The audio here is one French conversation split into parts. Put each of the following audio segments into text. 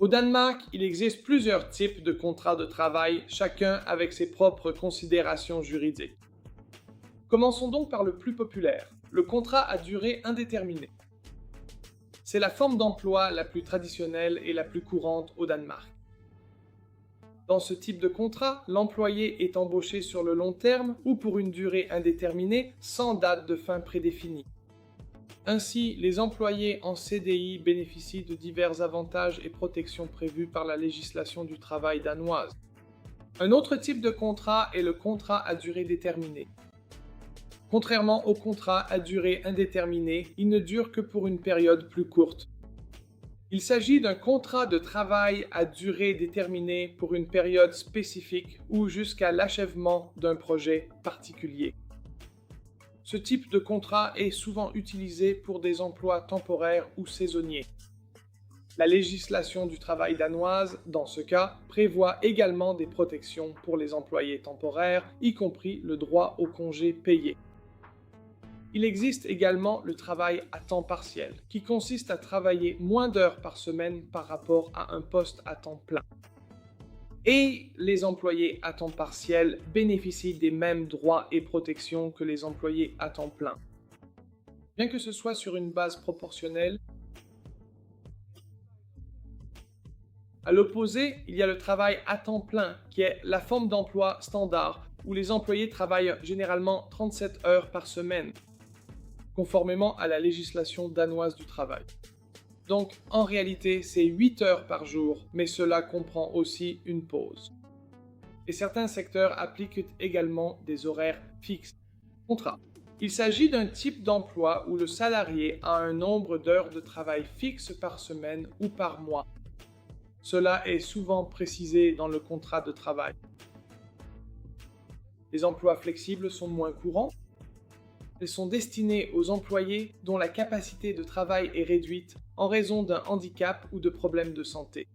Au Danemark, il existe plusieurs types de contrats de travail, chacun avec ses propres considérations juridiques. Commençons donc par le plus populaire, le contrat à durée indéterminée. C'est la forme d'emploi la plus traditionnelle et la plus courante au Danemark. Dans ce type de contrat, l'employé est embauché sur le long terme ou pour une durée indéterminée sans date de fin prédéfinie. Ainsi, les employés en CDI bénéficient de divers avantages et protections prévus par la législation du travail danoise. Un autre type de contrat est le contrat à durée déterminée. Contrairement au contrat à durée indéterminée, il ne dure que pour une période plus courte. Il s'agit d'un contrat de travail à durée déterminée pour une période spécifique ou jusqu'à l'achèvement d'un projet particulier. Ce type de contrat est souvent utilisé pour des emplois temporaires ou saisonniers. La législation du travail danoise, dans ce cas, prévoit également des protections pour les employés temporaires, y compris le droit au congé payé. Il existe également le travail à temps partiel, qui consiste à travailler moins d'heures par semaine par rapport à un poste à temps plein. Et les employés à temps partiel bénéficient des mêmes droits et protections que les employés à temps plein. Bien que ce soit sur une base proportionnelle, à l'opposé, il y a le travail à temps plein, qui est la forme d'emploi standard, où les employés travaillent généralement 37 heures par semaine, conformément à la législation danoise du travail. Donc, en réalité, c'est 8 heures par jour, mais cela comprend aussi une pause. Et certains secteurs appliquent également des horaires fixes. Contrat. Il s'agit d'un type d'emploi où le salarié a un nombre d'heures de travail fixe par semaine ou par mois. Cela est souvent précisé dans le contrat de travail. Les emplois flexibles sont moins courants. Elles sont destinées aux employés dont la capacité de travail est réduite en raison d'un handicap ou de problèmes de santé.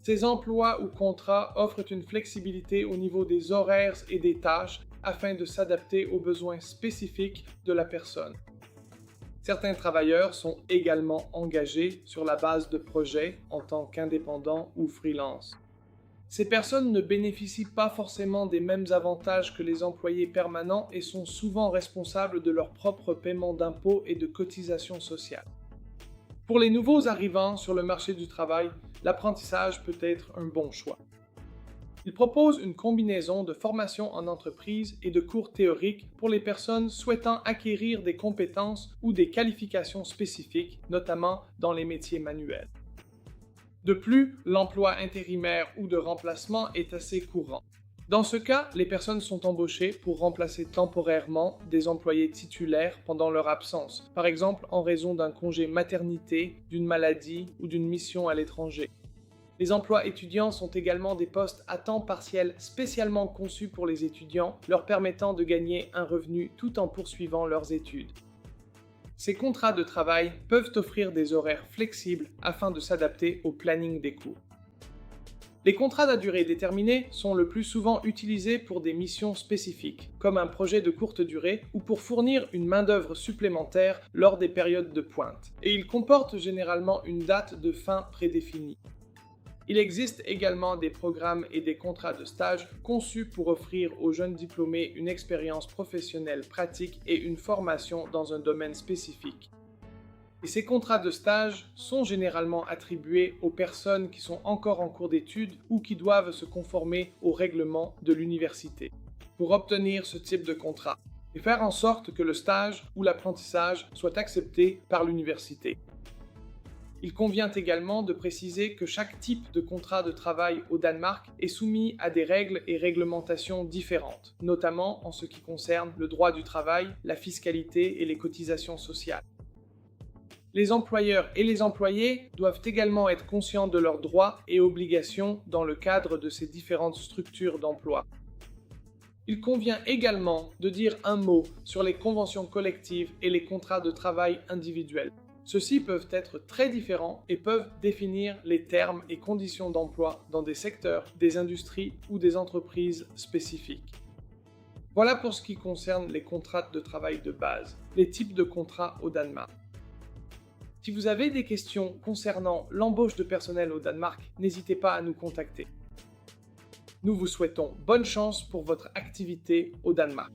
Ces emplois ou contrats offrent une flexibilité au niveau des horaires et des tâches afin de s'adapter aux besoins spécifiques de la personne. Certains travailleurs sont également engagés sur la base de projets en tant qu'indépendants ou freelance. Ces personnes ne bénéficient pas forcément des mêmes avantages que les employés permanents et sont souvent responsables de leur propre paiement d'impôts et de cotisations sociales. Pour les nouveaux arrivants sur le marché du travail, l'apprentissage peut être un bon choix. Il propose une combinaison de formation en entreprise et de cours théoriques pour les personnes souhaitant acquérir des compétences ou des qualifications spécifiques, notamment dans les métiers manuels. De plus, l'emploi intérimaire ou de remplacement est assez courant. Dans ce cas, les personnes sont embauchées pour remplacer temporairement des employés titulaires pendant leur absence, par exemple en raison d'un congé maternité, d'une maladie ou d'une mission à l'étranger. Les emplois étudiants sont également des postes à temps partiel spécialement conçus pour les étudiants, leur permettant de gagner un revenu tout en poursuivant leurs études. Ces contrats de travail peuvent offrir des horaires flexibles afin de s'adapter au planning des cours. Les contrats à durée déterminée sont le plus souvent utilisés pour des missions spécifiques, comme un projet de courte durée ou pour fournir une main-d'œuvre supplémentaire lors des périodes de pointe, et ils comportent généralement une date de fin prédéfinie. Il existe également des programmes et des contrats de stage conçus pour offrir aux jeunes diplômés une expérience professionnelle pratique et une formation dans un domaine spécifique. Et ces contrats de stage sont généralement attribués aux personnes qui sont encore en cours d'études ou qui doivent se conformer aux règlements de l'université pour obtenir ce type de contrat et faire en sorte que le stage ou l'apprentissage soit accepté par l'université. Il convient également de préciser que chaque type de contrat de travail au Danemark est soumis à des règles et réglementations différentes, notamment en ce qui concerne le droit du travail, la fiscalité et les cotisations sociales. Les employeurs et les employés doivent également être conscients de leurs droits et obligations dans le cadre de ces différentes structures d'emploi. Il convient également de dire un mot sur les conventions collectives et les contrats de travail individuels. Ceux-ci peuvent être très différents et peuvent définir les termes et conditions d'emploi dans des secteurs, des industries ou des entreprises spécifiques. Voilà pour ce qui concerne les contrats de travail de base, les types de contrats au Danemark. Si vous avez des questions concernant l'embauche de personnel au Danemark, n'hésitez pas à nous contacter. Nous vous souhaitons bonne chance pour votre activité au Danemark.